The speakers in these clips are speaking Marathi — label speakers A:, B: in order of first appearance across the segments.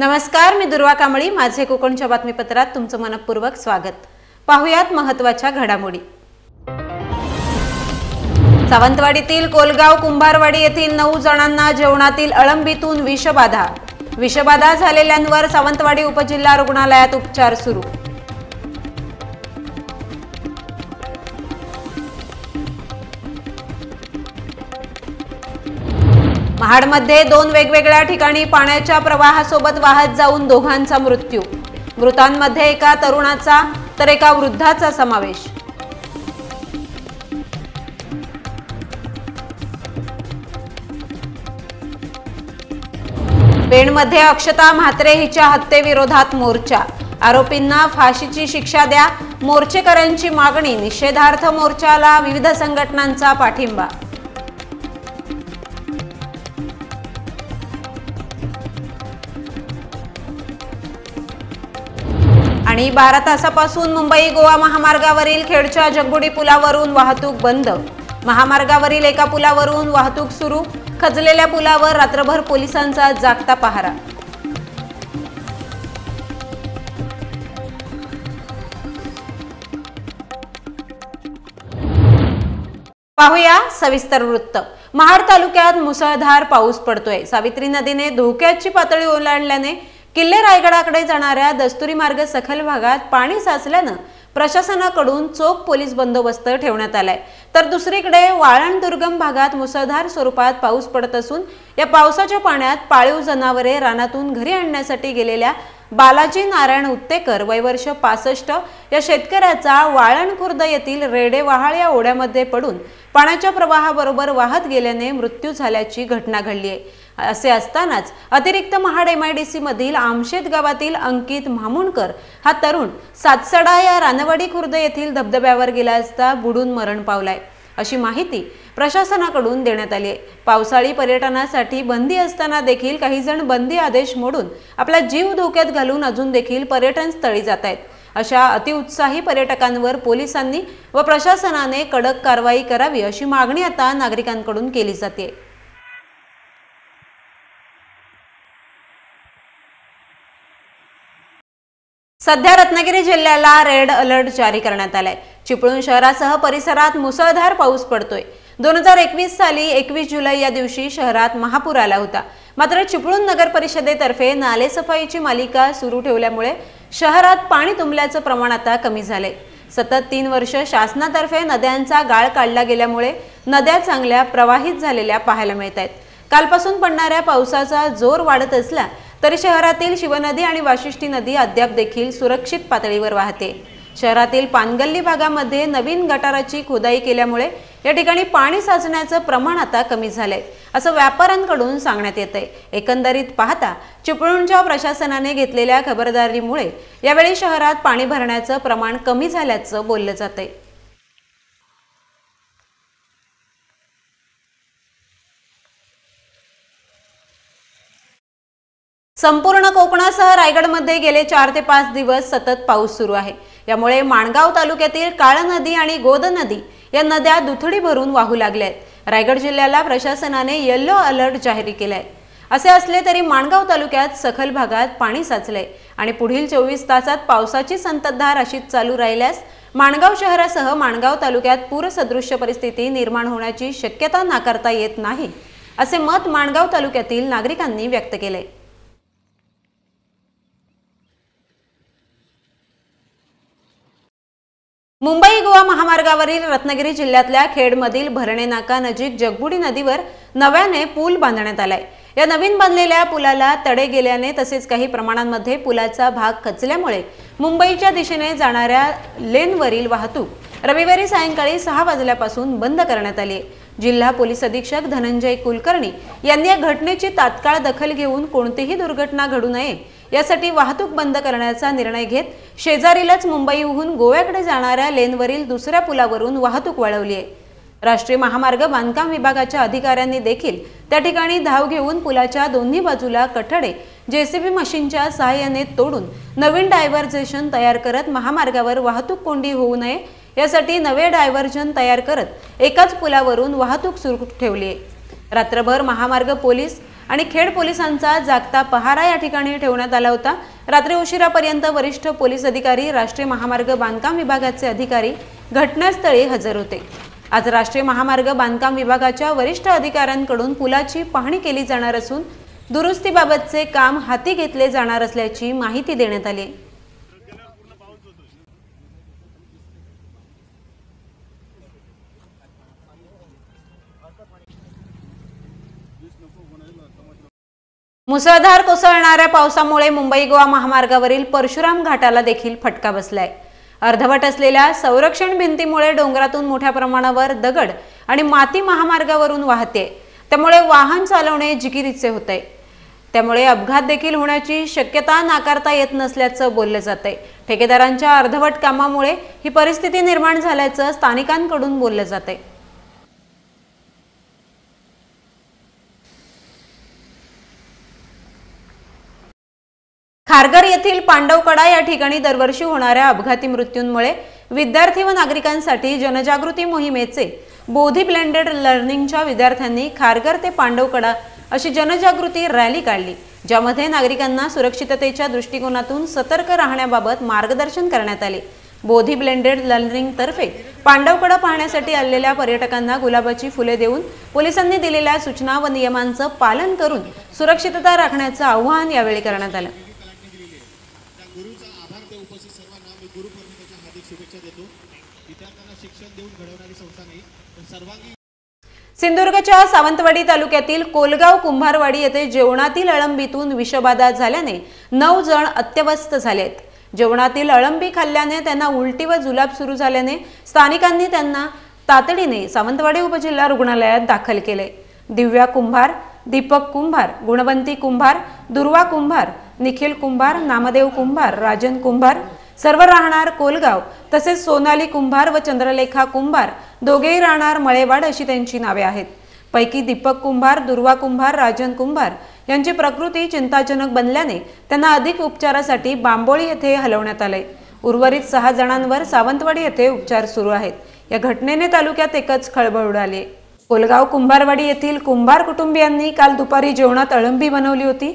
A: नमस्कार, मी दुर्वा कांबळी. माझे कोकणच्या बातमीपत्रात तुमचं मनपूर्वक स्वागत. पाहुयात महत्त्वाच्या घडामोडी. सावंतवाडीतील कोलगाव कुंभारवाडी येथील 9 जणांना जेवणातील अळंबीतून विषबाधा. विषबाधा झालेल्यांवर सावंतवाडी उपजिल्हा रुग्णालयात उपचार सुरू. महाडमध्ये 2 वेगवेगळ्या ठिकाणी पाण्याच्या प्रवाहासोबत वाहत जाऊन दोघांचा मृत्यू. मृतांमध्ये एका तरुणाचा तर एका वृद्धाचा समावेश. पेणमध्ये अक्षता म्हात्रे हिच्या हत्येविरोधात मोर्चा. आरोपींना फाशीची शिक्षा द्या, मोर्चेकऱ्यांची मागणी. निषेधार्थ मोर्चाला विविध संघटनांचा पाठिंबा. आणि 12 तासापासून मुंबई गोवा महामार्गावरील खेडच्या जगबुडी पुलावरून वाहतूक बंद. महामार्गावरील एका पुलावरून वाहतूक सुरू. खचलेल्या पुलावर रात्रभर पोलिसांचा जागता पहारा. पाहूया सविस्तर वृत्त. महाड तालुक्यात मुसळधार पाऊस पडतोय. सावित्री नदीने धोक्याची पातळी ओलांडल्याने किल्ले रायगडाकडे जाणाऱ्या दस्तुरी मार्ग सखल भागात पाणी साचल्यानं प्रशासनाकडून चोख पोलीस बंदोबस्त ठेवण्यात आलाय. तर दुसरीकडे वाळण दुर्गम भागात मुसळधार स्वरूपात पाऊस पडत असून या पावसाच्या पाण्यात पाळीव जनावरे रानातून घरी आणण्यासाठी गेलेल्या बालाजी नारायण उत्तेकर वय वर्ष 65 या शेतकऱ्याचा वाळण खुर्द येथील रेडेवाहाळ या ओढ्यामध्ये पडून पाण्याच्या प्रवाहाबरोबर वाहत गेल्याने मृत्यू झाल्याची घटना घडली आहे. असे असतानाच अतिरिक्त महाड MIDC मधील आमशेत गावातील अंकित म्हामुणकर हा तरुण सातसडा या रानवाडी खुर्द येथील धबधब्यावर गेला असता बुडून मरण पावलाय, अशी माहिती प्रशासनाकडून देण्यात आली आहे. पावसाळी पर्यटनासाठी बंदी असताना देखील काही जण बंदी आदेश मोडून आपला जीव धोक्यात घालून अजून देखील पर्यटन स्थळी जात आहेत. अशा अतिउत्साही पर्यटकांवर पोलिसांनी व प्रशासनाने कडक कारवाई करावी, अशी मागणी आता नागरिकांकडून केली जाते. सध्या रत्नागिरी जिल्ह्याला रेड अलर्ट जारी करण्यात आलाय. चिपळूण शहरासह परिसरात मुसळधार पाऊस पडतोय. 2021 साली 21 जुलै या दिवशी शहरात महापूर आला होता. मात्र चिपळूण नगर परिषदेतर्फे नालेसफाईची मालिका सुरू ठेवल्यामुळे शहरात पाणी तुंबल्याचं प्रमाण आता कमी झालंय. सतत 3 वर्ष शासनातर्फे नद्यांचा गाळ काढला गेल्यामुळे नद्या चांगल्या प्रवाहित झालेल्या पाहायला मिळत आहेत. कालपासून पडणाऱ्या पावसाचा जोर वाढत असला तरी शहरातील शिवनदी आणि वाशिष्ठी नदी अद्याप देखील सुरक्षित पातळीवर वाहते. शहरातील पानगल्ली भागामध्ये नवीन गटाराची खोदाई केल्यामुळे या ठिकाणी पाणी साचण्याचं प्रमाण आता कमी झालंय, असं व्यापाऱ्यांकडून सांगण्यात येतंय. एकंदरीत पाहता चिपळूणच्या प्रशासनाने घेतलेल्या खबरदारीमुळे यावेळी शहरात पाणी भरण्याचं प्रमाण कमी झाल्याचं बोललं जातंय. संपूर्ण कोकणासह रायगडमध्ये गेले 4 ते 5 दिवस सतत पाऊस सुरू आहे. यामुळे माणगाव तालुक्यातील काळ नदी आणि गोद नदी या नद्या दुथडी भरून वाहू लागल्या आहेत. रायगड जिल्ह्याला प्रशासनाने येलो अलर्ट जाहीर केलाय. असे असले तरी माणगाव तालुक्यात सखल भागात पाणी साचलंय आणि पुढील 24 तासात पावसाची संततधार अशीच चालू राहिल्यास माणगाव शहरासह माणगाव तालुक्यात पूरसदृश्य परिस्थिती निर्माण होण्याची शक्यता नाकारता येत नाही, असे मत माणगाव तालुक्यातील नागरिकांनी व्यक्त केले. मुंबई गोवा महामार्गावरील रत्नागिरी जिल्ह्यातल्या खेडमधील भरणे नाका नजीक जगबुडी नदीवर नव्याने पूल बांधण्यात आलाय. या नवीन बांधलेल्या पुलाला तडे गेल्याने तसेच काही प्रमाणांमध्ये पुलाचा भाग खचल्यामुळे मुंबईच्या दिशेने जाणाऱ्या लेनवरील वाहतूक रविवारी सायंकाळी 6 वाजल्यापासून बंद करण्यात आली. जिल्हा पोलीस अधीक्षक धनंजय कुलकर्णी यांनी या घटनेची तात्काळ दखल घेऊन कोणतीही दुर्घटना घडू नये यासाठी वाहतूक बंद करण्याचा निर्णय घेत शेजारीलच मुंबईहून गोव्याकडे जाणाऱ्या लेनवरील दुसऱ्या पुलावरून वाहतूक वळवली आहे. राष्ट्रीय महामार्ग बांधकाम विभागाच्या अधिकाऱ्यांनी देखील त्या ठिकाणी धाव घेऊन पुलाच्या दोन्ही बाजूला कठडे JCB मशीनच्या सहाय्याने तोडून नवीन डायव्हर्जेशन तयार करत महामार्गावर वाहतूक कोंडी होऊ नये यासाठी नवे डायव्हर्जन तयार करत एकाच पुलावरून वाहतूक सुरू ठेवली आहे. रात्रभर महामार्ग पोलीस आणि खेड पोलिसांचा जागता पहारा या ठिकाणी ठेवण्यात आला होता। रात्री उशिरापर्यंत वरिष्ठ पोलीस अधिकारी, राष्ट्रीय महामार्ग बांधकाम विभागाचे अधिकारी घटनास्थळी हजर होते। आज राष्ट्रीय महामार्ग बांधकाम विभागाच्या वरिष्ठ अधिकाऱ्यांकडून पुलाची पाहणी केली जाणार असून दुरुस्तीबाबतचे काम हाती घेतले जाणार असल्याची माहिती देण्यात आली। मुसळधार कोसळणाऱ्या पावसामुळे मुंबई गोवा महामार्गावरील परशुराम घाटाला देखील फटका बसलाय। अर्धवट असलेल्या संरक्षण भिंतीमुळे डोंगरातून मोठ्या प्रमाणावर दगड आणि माती महामार्गावरून वाहते, त्यामुळे वाहन चालवणे जिकिरीचे होते। त्यामुळे अपघात देखील होण्याची शक्यता नाकारता येत नसल्याचं बोललं जातंय। ठेकेदारांच्या अर्धवट कामामुळे ही परिस्थिती निर्माण झाल्याचं स्थानिकांकडून बोललं जातंय। खारघर येथील पांडवकडा या ठिकाणी दरवर्षी होणाऱ्या अपघाती मृत्यूंमुळे विद्यार्थी व नागरिकांसाठी जनजागृती मोहिमेचे बोधी ब्लेंडेड लर्निंगच्या विद्यार्थ्यांनी खारघर ते पांडवकडा अशी जनजागृती रॅली काढली, ज्यामध्ये नागरिकांना सुरक्षिततेच्या दृष्टिकोनातून सतर्क राहण्याबाबत मार्गदर्शन करण्यात आले। बोधी ब्लेंडेड लर्निंग तर्फे पांडवकडा पाहण्यासाठी आलेल्या पर्यटकांना गुलाबाची फुले देऊन पोलिसांनी दिलेल्या सूचना व नियमांचं पालन करून सुरक्षितता राखण्याचं आवाहन यावेळी करण्यात आलं।
B: गुरुचा आभार ते उपस्थित सर्वांना मी गुरुपौर्णिमेच्या हार्दिक शुभेच्छा देतो। विद्यार्थ्यांना शिक्षण देऊन घडवणारी संस्था नाही पण सर्वांगी।
A: सिंधुदुर्गच्या सावंतवाडी तालुक्यातील कोलगाव कुंभारवाडी येथे जेवणातील अळंबीतून विषबाधा झाल्याने 9 जण अत्यवस्थ झालेत। जेवणातील अळंबी खाल्ल्याने त्यांना उलटी व जुलाब सुरू झाल्याने स्थानिकांनी त्यांना तातडीने सावंतवाडी उपजिल्हा रुग्णालयात दाखल केले। दिव्या कुंभार, दीपक कुंभार, गुणवंती कुंभार, दुर्वा कुंभार, निखिल कुंभार, नामदेव कुंभार, राजन कुंभार सर्व राहणार कोलगाव, तसेच सोनाली कुंभार व चंद्रलेखा कुंभार दोघेही राहणार मळेवाड अशी त्यांची नावे आहेत। पैकी दीपक कुंभार, दुर्वा कुंभार, राजन कुंभार यांची प्रकृती चिंताजनक बनल्याने त्यांना अधिक उपचारासाठी बांबोळी येथे हलवण्यात आले। उर्वरित 6 जणांवर सावंतवाडी येथे उपचार सुरू आहेत। या घटनेने तालुक्यात एकच खळबळ उडाली। कोलगाव कुंभारवाडी येथील कुंभार कुटुंबियांनी काल दुपारी जेवणात अळंबी बनवली होती।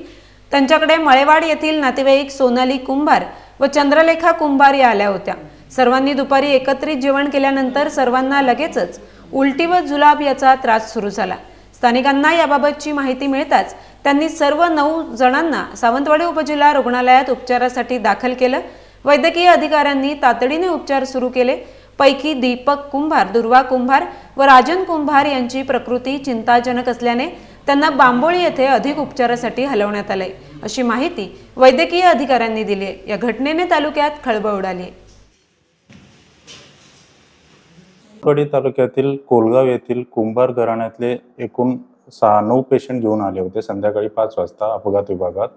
A: त्यांच्याकडे मळेवाड येथील नातेवाईक सोनाली कुंभार व चंद्रलेखा कुंभार या आल्या होत्या। सर्वांनी दुपारी एकत्रित जेवण केल्यानंतर सर्वांना लगेचच उलटी व जुलाब याचा त्रास सुरू झाला। स्थानिकांना याबाबतची माहिती मिळताच त्यांनी सर्व 9 जणांना सावंतवाडी उपजिल्हा रुग्णालयात उपचारासाठी दाखल केलं। वैद्यकीय अधिकाऱ्यांनी तातडीने उपचार सुरू केले। पैकी दीपक कुंभार, दुर्वा कुंभार व राजन कुंभार यांची प्रकृती चिंताजनक असल्याने त्यांना बांबोळी येथे अधिक उपचारासाठी हलवण्यात आले, अशी माहिती वैद्यकीय अधिकाऱ्यांनी दिली। या घटनेने तालुक्यात खळबळ उडाली।
C: सावंतवाडी तालुक्यातील कोलगाव येथील कुंभार घराण्यातले एकूण 9 पेशंट घेऊन आले होते संध्याकाळी 5 वाजता अपघात विभागात।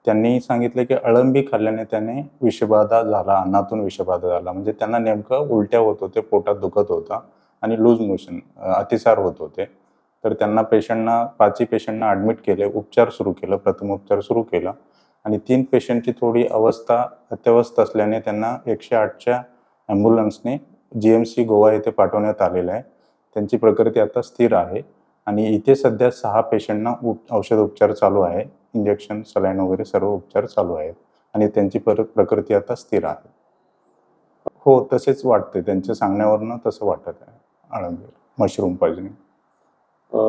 C: त्यांनी सांगितले की अळंबी खाल्ल्याने त्याने विषबाधा झाला, अन्नातून विषबाधा झाला, म्हणजे त्यांना नेमकं उलट्या होत होते, पोटात दुखत होता आणि लूज मोशन अतिसार होत होते। तर त्यांना 5 पेशंटना ॲडमिट केले, उपचार सुरू केलं, प्रथम उपचार सुरू केला आणि 3 पेशंटची थोडी अवस्था अत्यवस्थ असल्याने त्यांना 108च्या ॲम्ब्युलन्सने GMC गोवा येथे पाठवण्यात आलेलं आहे। त्यांची प्रकृती आता स्थिर आहे आणि इथे सध्या 6 पेशंटना औषध उपचार चालू आहे, इंजेक्शन, सलाईन वगैरे सर्व उपचार चालू आहेत आणि त्यांची प्रकृती आता स्थिर आहे। हो, तसेच वाटते, त्यांच्या सांगण्यावरनं तसं वाटत आहे। अळंबी मशरूम पॉयझनिंग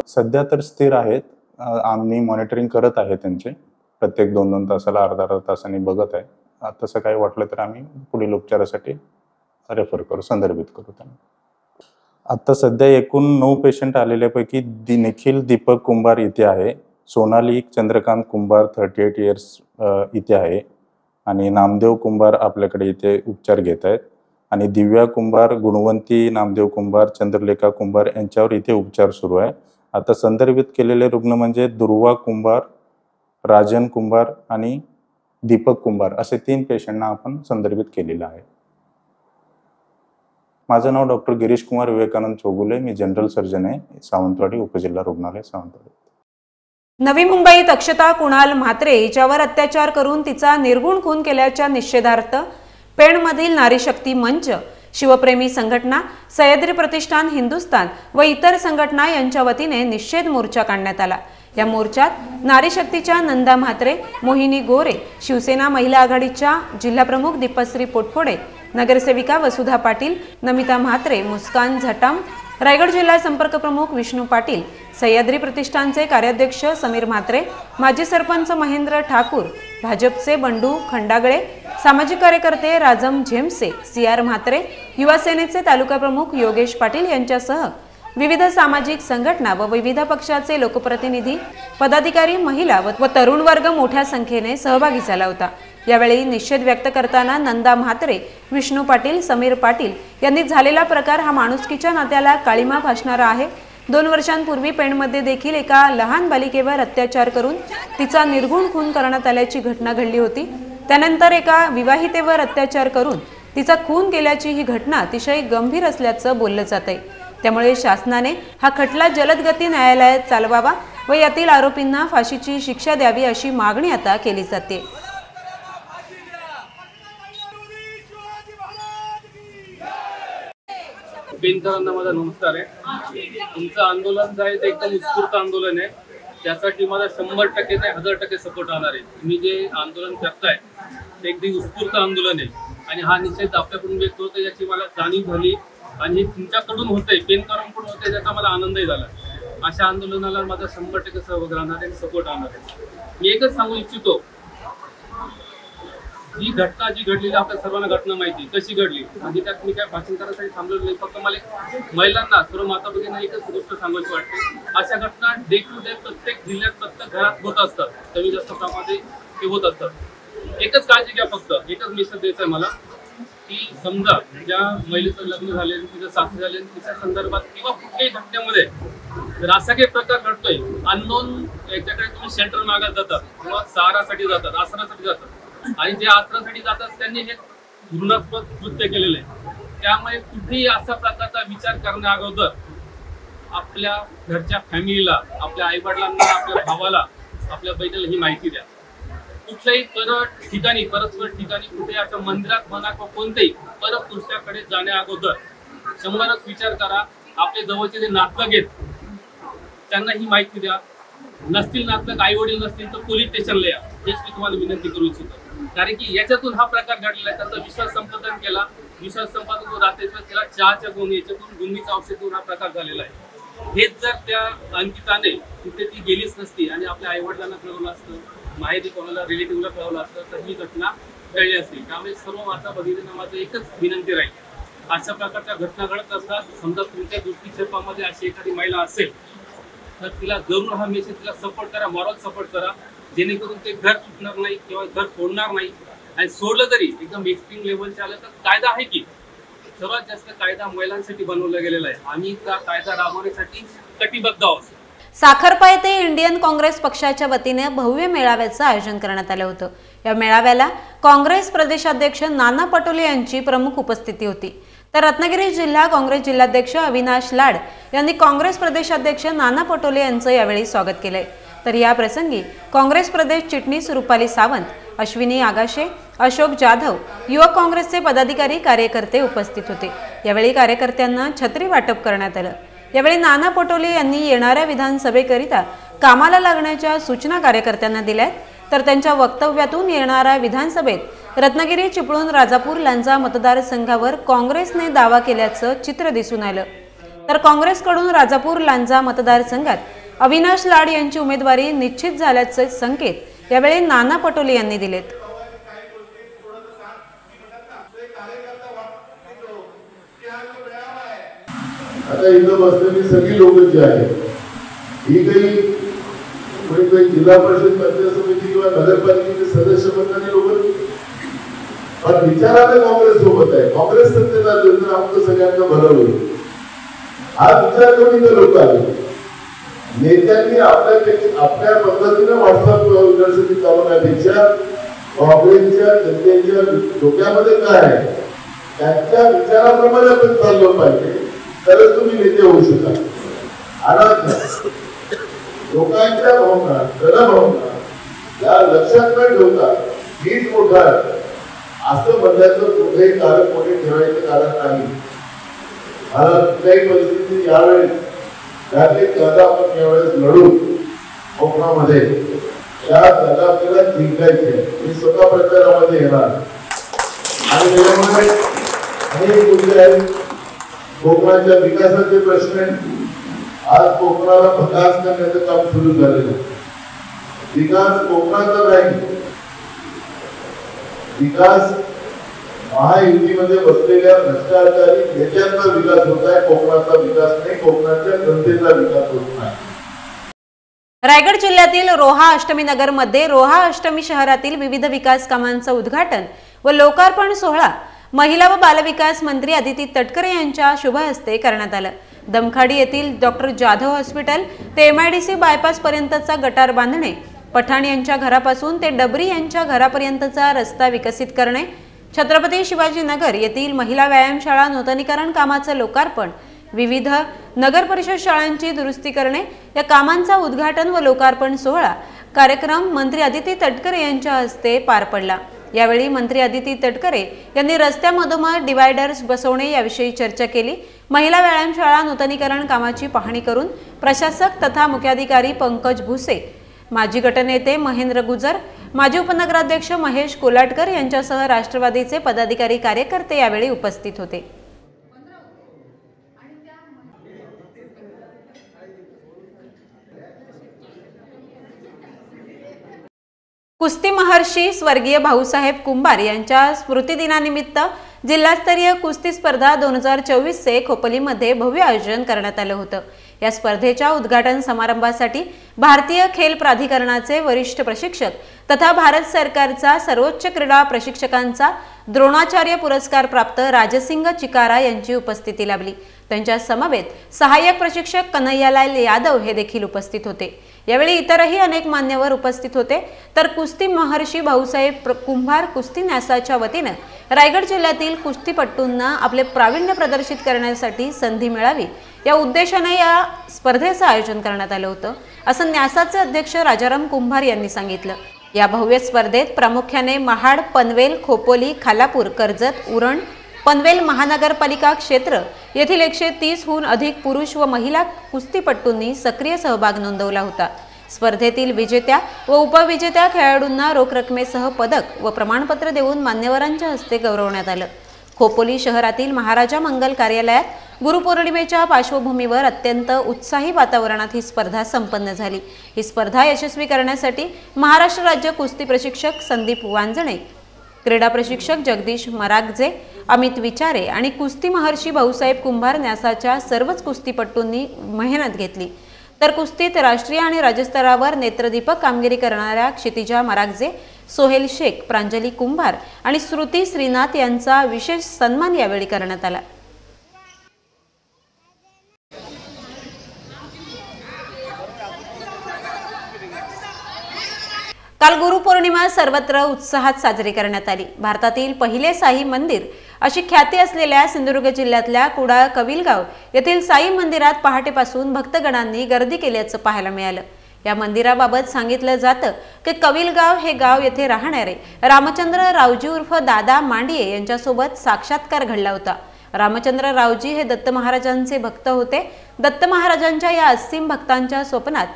C: सध्या तर स्थिर आहेत। आम्ही मॉनिटरिंग करत आहे त्यांचे, प्रत्येक 2-2 तासाला, अर्धा तासांनी बघत आहे। तसं काही वाटलं तर आम्ही पुढील उपचारासाठी रेफर करू, संदर्भित करू त्यांना। आता सध्या एकूण 9 पेशंट आलेल्यापैकी निखिल दीपक कुंभार इथे आहे, सोनाली चंद्रकांत कुंभार 38 इयर्स इथे आहे आणि नामदेव कुंभार आपल्याकडे इथे उपचार घेत आहेत आणि दिव्या कुंभार, गुणवंती नामदेव कुंभार, चंद्रलेखा कुंभार यांच्यावर इथे उपचार सुरू आहे। आता संदर्भित केलेले रुग्ण म्हणजे दुर्वा कुंभार, राजन कुंभार आणि दीपक कुंभार असे 3 पेशंटना आपण संदर्भित केलेलं आहे। माझं नाव डॉक्टर गिरीश कुमार विवेकानंद चौगुले, मी जनरल सर्जन आहे, सावंतवाडी उपजिल्हा रुग्णालय सावंतवाडी।
A: नवी मुंबईत अक्षता कुणाल म्हात्रे हिच्यावर अत्याचार करून तिचा निर्गुण खून केल्याच्या निषेधार्थ पेणमधील नारी शक्ती मंच, शिवप्रेमी संघटना, सह्याद्री प्रतिष्ठान हिंदुस्थान व इतर संघटना यांच्या वतीने निषेध मोर्चा काढण्यात आला। या मोर्चात नारी शक्तीच्या नंदा म्हात्रे, मोहिनी गोरे, शिवसेना महिला आघाडीच्या जिल्हाप्रमुख दीपश्री पोटफोडे, नगरसेविका वसुधा पाटील, नमिता म्हात्रे, मुस्कान झटाम, रायगड जिल्हा संपर्क प्रमुख विष्णू पाटील, सह्याद्री प्रतिष्ठानचे कार्याध्यक्ष समीर म्हात्रे, माजी सरपंच महेंद्र ठाकूर, भाजपचे बंडू खंडागळे, सामाजिक कार्यकर्ते राजम झेमसे, CR म्हात्रे, युवा सेनेचे तालुका प्रमुख योगेश पाटील यांच्यासह विविध सामाजिक संघटना व विविध पक्षाचे लोकप्रतिनिधी, पदाधिकारी, महिला व तरुण वर्ग मोठ्या संख्येने सहभागी झाला होता। यावेळी निषेध व्यक्त करताना नंदा म्हात्रे, विष्णू पाटील, समीर पाटील यांनी झालेला प्रकार हा माणुसकीच्या नात्याला काळीमा फासणारा आहे। 2 वर्षांपूर्वी पेणमध्ये देखील एका लहान बालिकेवर अत्याचार करून तिचा निर्घुण खून करण्यात आल्याची घटना घडली होती। त्यानंतर एका विवाहितेवर अत्याचार करून तिचा खून केल्याची ही घटना अतिशय गंभीर असल्याचं बोललं जातंय। त्यामुळे शासनाने हा खटला जलद गती न्यायालयात चालवावा व यातील आरोपींना फाशीची शिक्षा द्यावी अशी मागणी आता केली जाते।
D: पेनकरांना माझा नमस्कार आहे। तुमचं आंदोलन जे आहे ते एकदम उत्स्फूर्त आंदोलन आहे, त्यासाठी मला 100% नाही 1000% सपोर्ट राहणार आहे। तुम्ही जे आंदोलन करताय ते एकदम उत्स्फूर्त आंदोलन आहे आणि हा निषेध आपल्याकडून व्यक्त होतोय याची मला जाणीव झाली आणि तुमच्याकडून होतंय, पेनकरांकडून होतंय त्याचा मला आनंदही झाला। अशा आंदोलनाला माझा 100% सहभाग राहणार आहे, सपोर्ट राहणार आहे। मी एकच सांगू इच्छितो, ही घटना जी घडलेली आपल्या सर्वांना घटना माहिती कशी घडली, म्हणजे त्यात मी काय भाषण करायसाठी थांबलेलो नाही। फक्त मला महिलांना, सर्व माता भगिनींना एकच गोष्ट सांगायची वाटते, अशा घटना डे टू डे प्रत्येक जिल्ह्यात, प्रत्येक घरात होत असतात, कमी जास्त प्रमाणात ते होत असतात। एकच काळजी घ्या, फक्त एकच मेसेज द्यायचा आहे मला, की समजा ज्या महिलेचं लग्न झाले, तिचं सासरे झाले, तिच्या संदर्भात किंवा कुठल्याही घटनेमध्ये जर असा काही प्रकार घडतोय, अननोन याच्याकडे तुम्ही शेल्टर मागत जातात किंवा सहारासाठी जातात, आसरासाठी जातात, आणि जे आसरासाठी जातात त्यांनी हे घृणास्पद कृत्य केलेलं आहे। त्यामुळे कुठेही असा प्रकारचा विचार करण्या अगोदर आपल्या घरच्या फॅमिलीला, आपल्या आईवडिलांना, आपल्या भावाला, आपल्या बहिणीला ही माहिती द्या। कुठल्याही परस्पर ठिकाणी कुठे अशा मंदिरात म्हणा किंवा कोणत्याही परपुरुषाकडे जाण्या अगोदर 100च विचार करा। आपले जवळचे जे नातलग आहेत त्यांना ही माहिती द्या, नसतील नातलग, आई वडील नसतील तर पोलीस स्टेशनला या, हेच मी तुम्हाला विनंती करू इच्छितो। कारण की याच्यातून हा प्रकार घडलेला आहे, त्यांचा विश्वास संपादन केला, विश्वास संपादन रात्रीचा केला, चहाच्या गुण, याच्यातून गुंगीचं औषध देऊन हा प्रकार झालेला आहे। हेच जर त्या अंकिताने तिथे ती गेलीच नसती आणि आपल्या आई वडिलांना कळवलं असतं, माहिती कोणाला रिलेटिव्हला कळवलं असतं, तर ही घटना घडली असती। त्यामुळे सर्व माता भगिनींना माझं एकच विनंती राहील, अशा प्रकारच्या घटना घडत असतात, समजा तुमच्या दृष्टिक्षेपामध्ये अशी एखादी महिला असेल तर तिला जरूर हा मेसेज, तिला सपोर्ट करा, मॉरल सपोर्ट करा, जेणेकरून ते घर सुटणार नाही किंवा घर सोडणार नाही। आणि सोडलं तरी एकदम एक्स्ट्रीम लेवलचे आलं तर कायदा आहे की, सर्वात जास्त कायदा महिलांसाठी बनवला गेलेला आहे, आम्ही त्या कायदा राबवण्यासाठी कटिबद्ध आहोत।
A: साखरपा येथे इंडियन काँग्रेस पक्षाच्या वतीने भव्य मेळाव्याचं आयोजन करण्यात आलं होतं। या मेळाव्याला काँग्रेस प्रदेशाध्यक्ष नाना पटोले यांची प्रमुख उपस्थिती होती। तर रत्नागिरी जिल्हा काँग्रेस जिल्हाध्यक्ष अविनाश लाड यांनी काँग्रेस प्रदेशाध्यक्ष नाना पटोले यांचं यावेळी स्वागत केलंय। तर या प्रसंगी काँग्रेस प्रदेश चिटणीस रुपाली सावंत, अश्विनी आगाशे, अशोक जाधव, युवक काँग्रेसचे पदाधिकारी, कार्यकर्ते उपस्थित होते। यावेळी कार्यकर्त्यांना छत्री वाटप करण्यात आलं। यावेळी नाना पटोले यांनी येणाऱ्या विधानसभेकरिता कामाला लागण्याच्या सूचना कार्यकर्त्यांना दिल्यात। तर त्यांच्या वक्तव्यातून येणाऱ्या विधानसभेत रत्नागिरी, चिपळूण, राजापूर, लांजा मतदारसंघावर काँग्रेसने दावा केल्याचं चित्र दिसून आलं। तर काँग्रेसकडून राजापूर, लांजा मतदारसंघात अविनाश लाड यांची उमेदवारी निश्चित झाल्याचे संकेत यावेळी नाना पटोले यांनी दिलेत।
E: आता इथं बसलेली सगळी लोक जी आहेत, ही काही जिल्हा परिषद, पंचायत समिती किंवा नगरपालिकेचे सदस्य बनणारी लोक, पण विचाराने काँग्रेस सोबत आहे, काँग्रेस सत्तेत आली तर आमचं सगळ्यांना बरं होईल हा विचार करून इथे लोक आले। नेत्यांनी आपल्या पद्धतीने व्हॉट्सअप युनिव्हर्सिटी चालवण्यापेक्षा काँग्रेसच्या जनतेच्या डोक्यामध्ये काय आहे त्यांच्या विचाराप्रमाणे आपण चाललं पाहिजे, तरच तुम्ही नेते होऊ शकाल। अनाथ लोकांच्या भावना, जनभावना या लक्षात न ठेवता हीच मोठा असं म्हणण्याचं कुठेही कारण कोणी ठेवायचं कारण नाही। मला कुठल्याही परिस्थितीत यावेळेस आपण यावेळेस लढू कोकणामध्ये या जागा आपल्याला जिंकायचे. मी स्वतः प्रचारामध्ये येणार आणि त्याच्यामुळे अनेक मुद्दे आहेत. कोकणाच्या विकासाचे प्रश्न आज कोकणाला विकास करण्याचं काम सुरू झालेलं आहे. विकास कोकणाचा नाही, विकास महायुतीमध्ये बसलेल्या भ्रष्टाचारी नेत्यांचा विकास होत आहे. कोकणाचा विकास नाही, कोकणाच्या जनतेचा विकास होत नाही.
A: रायगड जिल्ह्यातील रोहा अष्टमी नगर मध्ये रोहा अष्टमी शहरातील विविध विकास कामांचं उद्घाटन व लोकार्पण सोहळा महिला व बालविकास मंत्री अदिती तटकरे यांच्या शुभ हस्ते करण्यात आलं. दमखाडी येथील डॉक्टर जाधव हॉस्पिटल ते MIDC बायपास पर्यंतचा गटार बांधणे, पठाण यांच्या घरापासून ते डबरी यांच्या घरापर्यंतचा रस्ता विकसित करणे, छत्रपती शिवाजी नगर येथील महिला व्यायामशाळा नूतनीकरण कामाचं लोकार्पण, विविध नगर परिषद शाळांची दुरुस्ती करणे या कामांचा उद्घाटन व लोकार्पण सोहळा कार्यक्रम मंत्री अदिती तटकरे यांच्या हस्ते पार पडला. यावेळी मंत्री अदिती तटकरे यांनी रस्त्यामधोमध डिवायडर्स बसवणे याविषयी चर्चा केली. महिला व्यायामशाळा नूतनीकरण कामाची पाहणी करून प्रशासक तथा मुख्याधिकारी पंकज भुसे, माजी गटनेते महेंद्र गुजर, माजी उपनगराध्यक्ष महेश कोलाटकर यांच्यासह राष्ट्रवादीचे पदाधिकारी कार्यकर्ते यावेळी उपस्थित होते. कुस्ती महर्षी स्वर्गीय भाऊसाहेब कुंभार यांच्या स्मृतिदिनानिमित्त जिल्हास्तरीय कुस्ती स्पर्धा 2024चे खोपोलीमध्ये भव्य आयोजन करण्यात आलं होतं. या स्पर्धेच्या उद्घाटन समारंभासाठी भारतीय खेल प्राधिकरणाचे वरिष्ठ प्रशिक्षक तथा भारत सरकारचा सर्वोच्च क्रीडा प्रशिक्षकांचा द्रोणाचार्य पुरस्कार प्राप्त राजसिंग चिकारा यांची उपस्थिती लाभली. त्यांच्या समवेत सहाय्यक प्रशिक्षक कन्हैयालाल यादव हे देखील उपस्थित होते. यावेळी इतरही अनेक मान्यवर उपस्थित होते. तर कुस्ती महर्षी भाऊसाहेब कुंभार कुस्ती न्यासाच्या वतीने रायगड जिल्ह्यातील कुस्तीपटूंना आपले प्रावीण्य प्रदर्शित करण्यासाठी संधी मिळावी या उद्देशाने या स्पर्धेचं आयोजन करण्यात आलं होतं, असं न्यासाचे अध्यक्ष राजाराम कुंभार यांनी सांगितलं. या भव्य स्पर्धेत प्रामुख्याने महाड, पनवेल, खोपोली, खालापूर, कर्जत, उरण, पनवेल महानगरपालिका क्षेत्र येथील 130हून अधिक पुरुष व महिला कुस्तीपटूंनी सक्रिय सहभाग नोंदवला होता. स्पर्धेतील विजेत्या व उपविजेत्या खेळाडूंना रोख रकमेसह पदक व प्रमाणपत्र देऊन मान्यवरांच्या हस्ते गौरवण्यात आलं. खोपोली शहरातील महाराजा मंगल कार्यालयात गुरुपौर्णिमेच्या पार्श्वभूमीवर अत्यंत उत्साही वातावरणात ही स्पर्धा संपन्न झाली. ही स्पर्धा यशस्वी करण्यासाठी महाराष्ट्र राज्य कुस्ती प्रशिक्षक संदीप वांजणे, क्रीडा प्रशिक्षक जगदीश मरागजे, अमित विचारे आणि कुस्ती महर्षी भाऊसाहेब कुंभार न्यासाच्या सर्वच कुस्तीपटूंनी मेहनत घेतली. तर कुस्तीत राष्ट्रीय आणि राज्यस्तरावर नेत्रदीपक कामगिरी करणाऱ्या क्षितिजा मरागजे, सोहेल शेख, प्रांजली कुंभार आणि श्रुती श्रीनाथ यांचा विशेष सन्मान यावेळी करण्यात आला. काल गुरुपौर्णिमा सर्वत्र उत्साहात साजरी करण्यात आली. भारतातील पहिले साई मंदिर अशी ख्याती असलेल्या सिंधुदुर्ग जिल्ह्यातल्या कुडाळ कविलगाव येथील साई मंदिरात पहाटेपासून भक्तगणांनी गर्दी केल्याचं पाहायला मिळालं. या मंदिराबाबत सांगितलं जातं की कविलगाव हे गाव येथे राहणारे रामचंद्र रावजी उर्फ दादा मांडिये यांच्यासोबत साक्षात्कार घडला होता. रामचंद्र रावजी हे दत्त महाराजांचे भक्त होते. दत्त महाराजांच्या या असीम भक्तांच्या स्वप्नात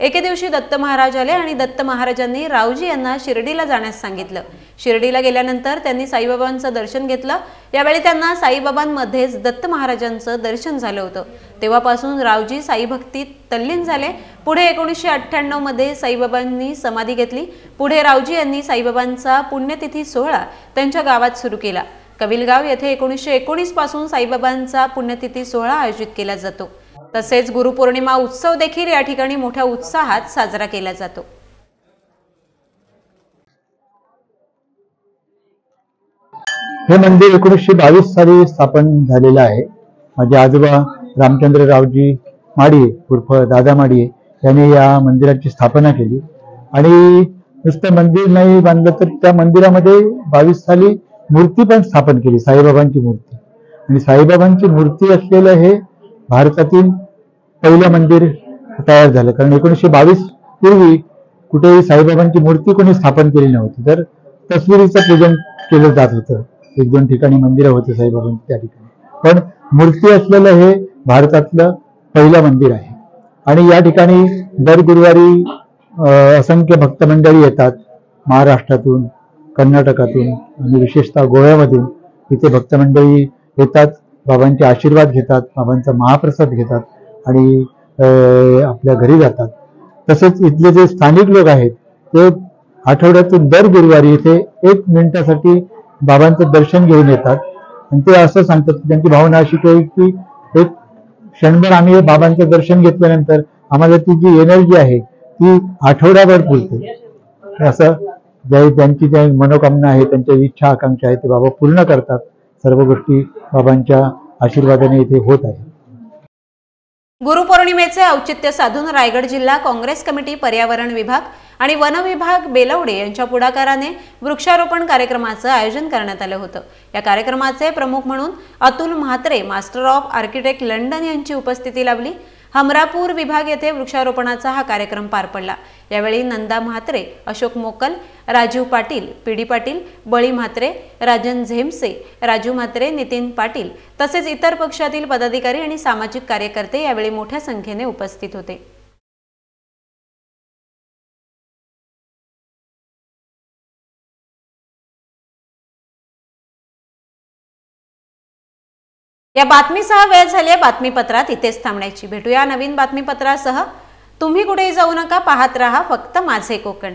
A: एके दिवशी दत्त महाराज आले आणि दत्त महाराजांनी रावजी यांना शिर्डीला जाण्यास सांगितलं. शिर्डीला गेल्यानंतर त्यांनी साईबाबांचं दर्शन घेतलं. यावेळी त्यांना साईबाबांमध्येच दत्त महाराजांचं दर्शन झालं होतं. तेव्हापासून रावजी साईभक्तीत तल्लीन झाले. पुढे 1998 मध्ये साईबाबांनी समाधी घेतली. पुढे रावजी यांनी साईबाबांचा पुण्यतिथी सोहळा त्यांच्या गावात सुरू केला. कविलगाव येथे 1919 पासून साईबाबांचा पुण्यतिथी सोहळा आयोजित केला जातो. तसेच गुरुपौर्णिमा उत्सव देखील या ठिकाणी मोठ्या उत्साहात साजरा केला जातो.
F: हे मंदिर 1922 साली स्थापन झालेलं आहे. माझे आजोबा रामचंद्र रावजी माडिये उर्फ दादा माडिये यांनी या मंदिराची स्थापना केली. आणि नुसतं मंदिर नाही बांधलं तर त्या मंदिरामध्ये 22 साली मूर्ती पण स्थापन केली, साईबाबांची मूर्ती. आणि साईबाबांची मूर्ती असलेलं हे भारतातील पहिलं मंदिर तयार झालं. कारण 1922 पूर्वी कुठेही साईबाबांची मूर्ती कोणी स्थापन केली नव्हती. तर तस्वीरीचं पूजन केलं जात होतं. 1-2 ठिकाणी मंदिरं होते साईबाबांची त्या ठिकाणी, पण मूर्ती असलेलं हे भारतातलं पहिलं मंदिर आहे. आणि या ठिकाणी दर गुरुवारी असंख्य भक्त मंडळी येतात महाराष्ट्रातून, कर्नाटकातून आणि विशेषतः गोव्यामधून. इथे भक्त मंडळी येतात, बाबांचे आशीर्वाद घेतात, बाबांचा महाप्रसाद घेतात आणि आपल्या घरी जातात. तसेच इथले जे स्थानिक लोक आहेत ते आठवड्यातून दर गुरुवारी इथे 1 मिनिटासाठी बाबांचं दर्शन घेऊन येतात आणि ते असं सांगतात की त्यांची भावना अशी की एक क्षणभर आम्ही बाबांचं दर्शन घेतल्यानंतर आम्हाला ती जी एनर्जी आहे ती आठवड्याभर पुरते. असं त्यांची ज्या मनोकामना आहे, त्यांच्या इच्छा आकांक्षा आहे ते बाबा पूर्ण करतात. सर्व गोष्टी बाबांच्या आशीर्वादाने इथे होत आहे.
A: गुरुपौर्णिमेचे औचित्य साधून रायगड जिल्हा काँग्रेस कमिटी, पर्यावरण विभाग आणि वन विभाग बेलवडे यांच्या पुढाकाराने वृक्षारोपण कार्यक्रमाचं आयोजन करण्यात आलं होतं. या कार्यक्रमाचे प्रमुख म्हणून Atul Mhatre, master of architect, London यांची उपस्थिती लाभली. हमरापूर विभाग येथे वृक्षारोपणाचा हा कार्यक्रम पार पडला. यावेळी नंदा म्हात्रे, अशोक मोकल, राजीव पाटील, पीडी पाटील, बळी म्हात्रे, राजन झेमसे, राजू म्हात्रे, नितीन पाटील तसेच इतर पक्षातील पदाधिकारी आणि सामाजिक कार्यकर्ते यावेळी मोठ्या संख्येने उपस्थित होते. या बातमीसह वेळ झाली आहे बातमीपत्रात इथेच थांबण्याची. भेटूया नवीन बातमीपत्रासह. तुम्ही कुठेही जाऊ नका, पाहत रहा फक्त माझे कोकण.